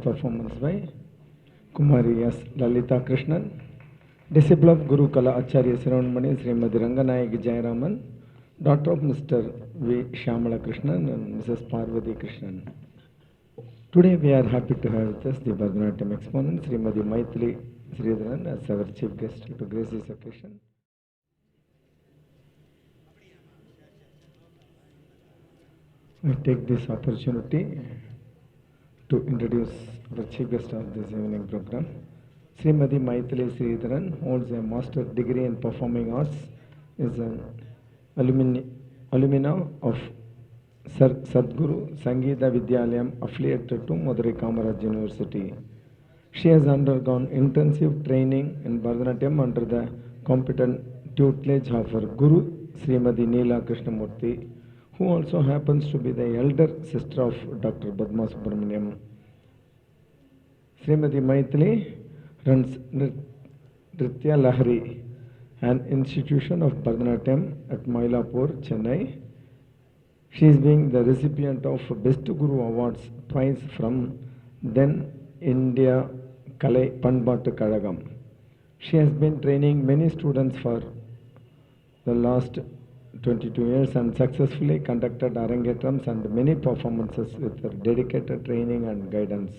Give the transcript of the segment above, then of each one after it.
Performance by Kumari S. Lalita Krishnan, disciple of Guru Kala Acharya Siravamani Srimati Ranganayaki Jayaraman, daughter of Mr. V. Shyamala Krishnan and Mrs. Parvati Krishnan. Today we are happy to have with us the Bharatanatyam exponent Srimati Maithili Sridharan as our chief guest to grace this occasion. I take this opportunity to introduce the chief guest of this evening program. Srimati Maithili Sridharan holds a master's degree in performing arts, is an alumna of Sadguru Sangeeta Vidyalayam affiliated to Madurai Kamaraj University. She has undergone intensive training in Bharatanatyam under the competent tutelage of her Guru Srimati Neela Krishnamurthy, who also happens to be the elder sister of Dr. Padma Subramaniam. Srimati Maithili runs Nritya Lahari, an institution of Bharatanatyam at Mylapore, Chennai. She is being the recipient of Best Guru Awards twice from then India Kalai Panbatu Kalagam. She has been training many students for the last 22 years and successfully conducted Arangetrams and many performances with her dedicated training and guidance.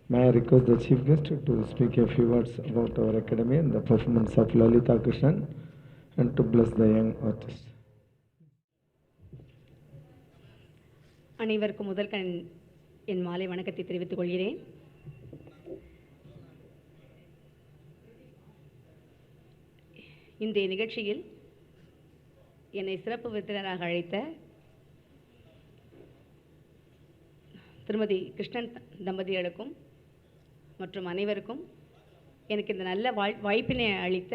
May I request the chief guest to speak a few words about our academy and the performance of Lalita Krishnan and to bless the young artist. அனைவருக்கும் முதல் என் மாலை வணக்கத்தை தெரிவித்துக் கொள்கிறேன். இன்றைய நிகழ்ச்சியில் என்னை சிறப்பு விருந்தினராக அழைத்த திருமதி கிருஷ்ணன் தம்பதிகளுக்கும் மற்றும் அனைவருக்கும் எனக்கு இந்த நல்ல வாய்ப்பினை அளித்த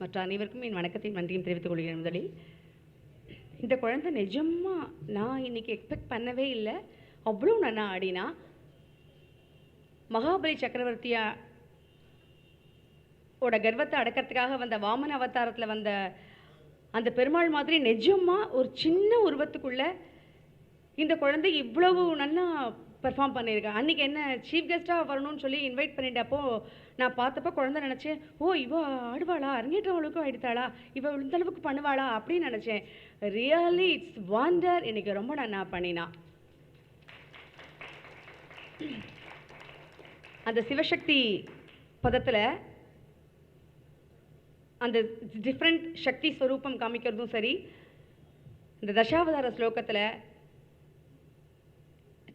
மற்ற அனைவருக்கும் என் வணக்கத்தையும் நன்றியும் தெரிவித்துக் கொள்கிறேன். முதலில் இந்த குழந்தை நிஜமாக நான் இன்றைக்கி எக்ஸ்பெக்ட் பண்ணவே இல்லை, அவ்வளோ நல்லா ஆடினா. மகாபலி சக்கரவர்த்தியா ஓட கர்வத்தை அடக்கிறதுக்காக வந்த வாமன அவதாரத்தில் வந்த அந்த பெருமாள் மாதிரி நிஜமாக ஒரு சின்ன உருவத்துக்குள்ளே இந்த குழந்தை இவ்வளவு நல்லா பெர்ஃபார்ம் பண்ணியிருக்கா. அன்றைக்கி என்ன சீஃப் கெஸ்ட்டாக வரணும்னு சொல்லி இன்வைட் பண்ணிட்டப்போ நான் பார்த்தப்போ குழந்தை நினச்சேன், ஓ இவ ஆடுவாளா, அரங்கேற்றவளுக்கும் ஆயிடுத்தாளா, இவ இந்த அளவுக்கு பண்ணுவாளா அப்படின்னு நினச்சேன். Really it's wonder. இன்னைக்கு ரொம்ப நல்லா பண்ணினா. அந்த சிவசக்தி பதத்தில் அந்த டிஃப்ரெண்ட் சக்தி ஸ்வரூபம் காமிக்கிறதும் சரி, இந்த தசாவதார ஸ்லோகத்தில்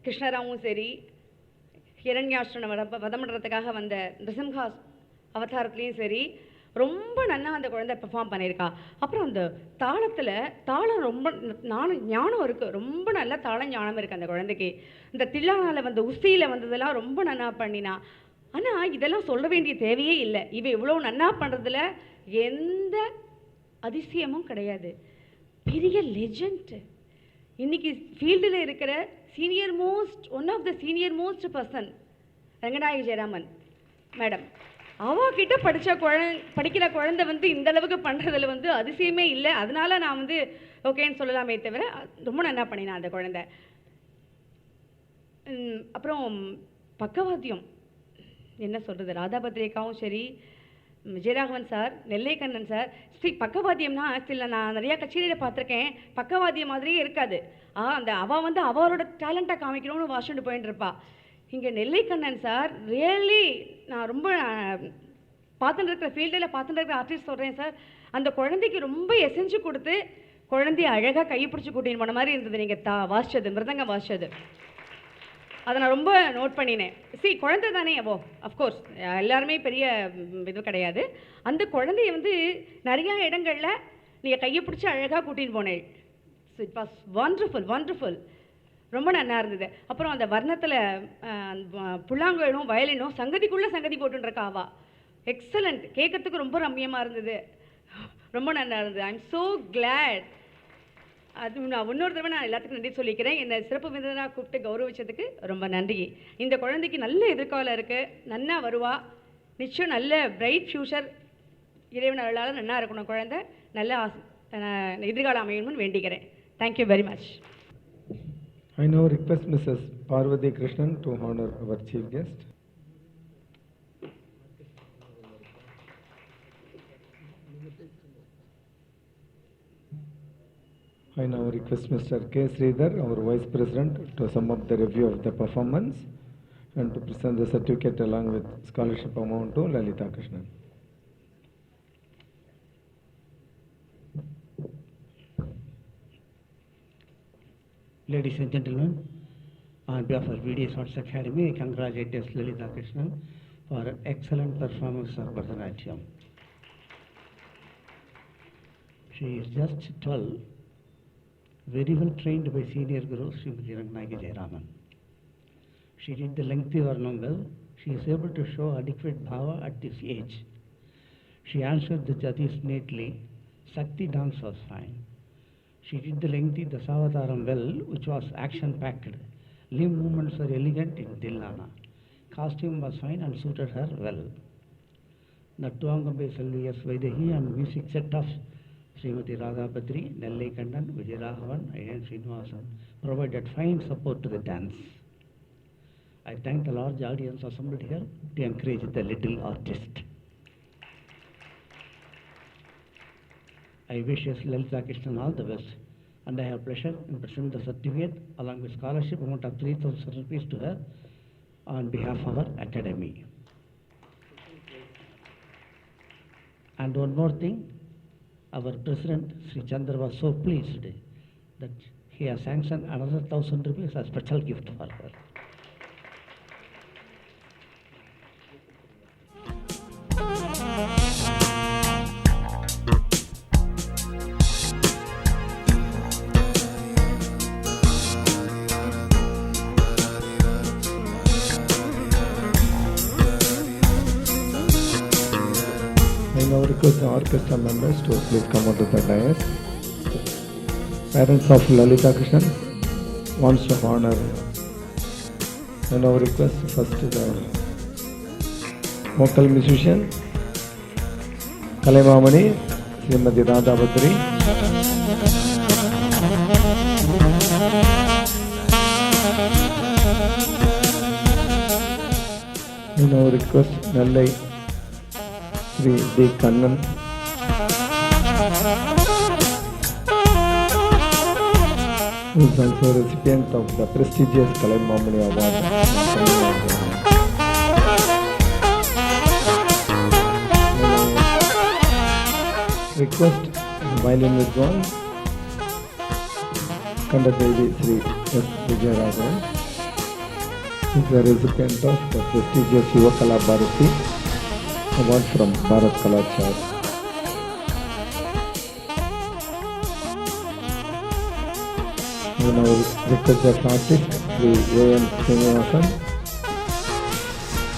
கிருஷ்ணராவும் சரி, ஹிரண்யாஷ்டனை வதம் பண்ணுறதுக்காக வந்த நிருசிம்ஹா அவதாரத்துலேயும் சரி ரொம்ப நல்லா அந்த குழந்தை பெர்ஃபார்ம் பண்ணியிருக்கா. அப்புறம் அந்த தாளம் ரொம்ப ஞானம் இருக்குது, ரொம்ப நல்ல ஞானம் இருக்குது அந்த குழந்தைக்கு. இந்த தில்லானால வந்த உசியில் வந்ததெல்லாம் ரொம்ப நல்லா பண்ணினா. ஆனால் இதெல்லாம் சொல்ல வேண்டிய தேவையே இல்லை. இவ இவ்வளோ நன்னா பண்ணுறதுல எந்த அதிசயமும் கிடையாது. பெரிய லெஜண்ட். இன்னைக்கு ஃபீல்டில் இருக்கிற one of the senior most person Ranganayaki Jayaraman madam. அவகிட்ட படிக்கிற குழந்தை வந்து இந்த அளவுக்கு பண்ணுறதுல வந்து அதிசயமே இல்லை. அதனால நான் வந்து ஓகேன்னு சொல்லலாமே தவிர ரொம்ப நல்லா பண்ணினேன் அந்த குழந்தை. அப்புறம் பக்கவாத்தியம் என்ன சொல்கிறது, ராதாபத்ரேகாவும் சரி, விஜயராகவன் சார், நெல்லைக்கண்ணன் சார். பக்கவாத்தியம்னா சில நான் நிறையா கச்சேரியில் பார்த்துருக்கேன், பக்கவாத்தியம் மாதிரியே இருக்காது. அந்த அவள் வந்து அவரோட டேலண்ட்டை காமிக்கணும்னு வாசிட்டு போயிட்டு இருப்பா. இங்கே நெல்லைக்கண்ணன் சார் ரியலி நான் ரொம்ப பார்த்துட்டு இருக்கிற ஃபீல்டில் பார்த்துட்டு இருக்கிற ஆர்டிஸ்ட் சொல்கிறேன் சார், அந்த குழந்தைக்கு ரொம்ப எசைஞ்சு கொடுத்து குழந்தைய அழகாக கைப்பிடிச்சி கூட்டின்னு போன மாதிரி இருந்தது. நீங்கள் வாசிச்சது, மிருதங்கம் வாசிச்சது, அதை நான் ரொம்ப நோட் பண்ணினேன். குழந்தை தானே அவோ, அஃப்கோர்ஸ் எல்லாருமே பெரிய இது கிடையாது. அந்த குழந்தைய வந்து நிறையா இடங்களில் நீங்கள் கையை பிடிச்சி அழகாக கூட்டின்னு போனேன். It was wonderful. ரொம்ப நல்லா இருந்தது. அப்புறம் அந்த வர்ணத்தில் புல்லாங்குழலும் வயலினும் சங்கதிக்குள்ளே சங்கதி போட்டுருக்கா அவா. எக்ஸலண்ட். கேட்கறதுக்கு ரொம்ப ரம்மியமாக இருந்தது, ரொம்ப நல்லா இருந்தது. I am so glad. அது நான் இன்னொரு தடவை நான் எல்லாத்துக்கும் நன்றி சொல்லிக்கிறேன். என்னை சிறப்பு விருந்தினராக கூப்பிட்டு கௌரவிச்சதுக்கு ரொம்ப நன்றி. இந்த குழந்தைக்கு நல்ல எதிர்காலம் இருக்குது, நன்னா வருவா நிச்சயம். நல்ல பிரைட் ஃபியூச்சர் இறைவன் அருளால் நல்லா இருக்கணும் குழந்தை, நல்ல எதிர்காலம் அமையணும்னு வேண்டிக்கிறேன். Thank you very much. I now request Mrs. Parvati Krishnan to honor our chief guest. I now request Mr. K. Sridhar, our Vice President, to sum up the review of the performance and to present the certificate along with scholarship amount to Lalita Krishnan. Ladies and gentlemen, on behalf of VDS Arts Academy, I congratulate Lalita Krishnan for an excellent performance of Bharatanatyam. She is just 12, very well trained by senior guru Srimati Ranganaiki Jayaraman. She did the lengthy varnam well. She is able to show adequate bhava at this age. She answered the judges neatly. Sakti dance was fine. She did the lengthy Dasavataram well, which was action-packed. Limb movements were elegant in Dillana. Costume was fine and suited her well. Nattuangambe Selvi S. Vaidehi and music set of Srimati Radha Badri, Nellaikannan, Vijayaraghavan, and Srinivasan provided fine support to the dance. I thank the large audience assembled here to encourage the little artist. I wish Lalita Krishnan all the best, and I have pleasure in presenting the certificate along with scholarship amount of 3,000 rupees to her on behalf of our academy. And one more thing, our president Sri Chandra was so pleased that he has sanctioned another 1,000 rupees as special gift for her. I now request the orchestra members to please come out to the dais. Parents of Lalita Krishnan wants to honor. I now request first the vocal musician Kalaimamani Srimati Radha Badri. I now request Nellai Sri D. Kannan who is also a recipient of the prestigious Kalaimamani Award. Request violin withdrawn Kandadevi Sri S. Vijayaraghavan is the recipient of the prestigious Yuvakala Bharati Award from Bharat Kalachar. We now request the artist Sri A.M. Srinivasan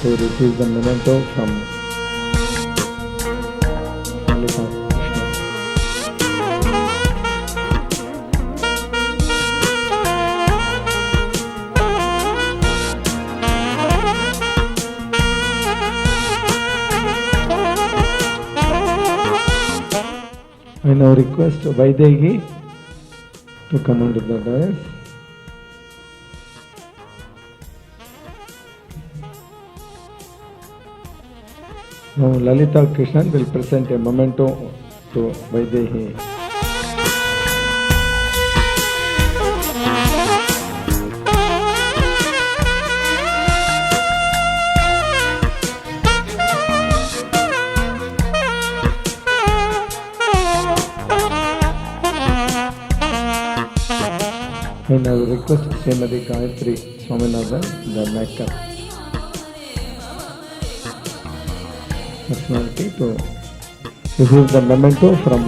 to receive the memento from Lalita Krishnan. I now request Vaidehi to come onto the dais. Now Lalita Krishnan will present a memento to Vaidehi. I now request Srimati Gayatri Swaminathan, the makeup personality, to receive the memento from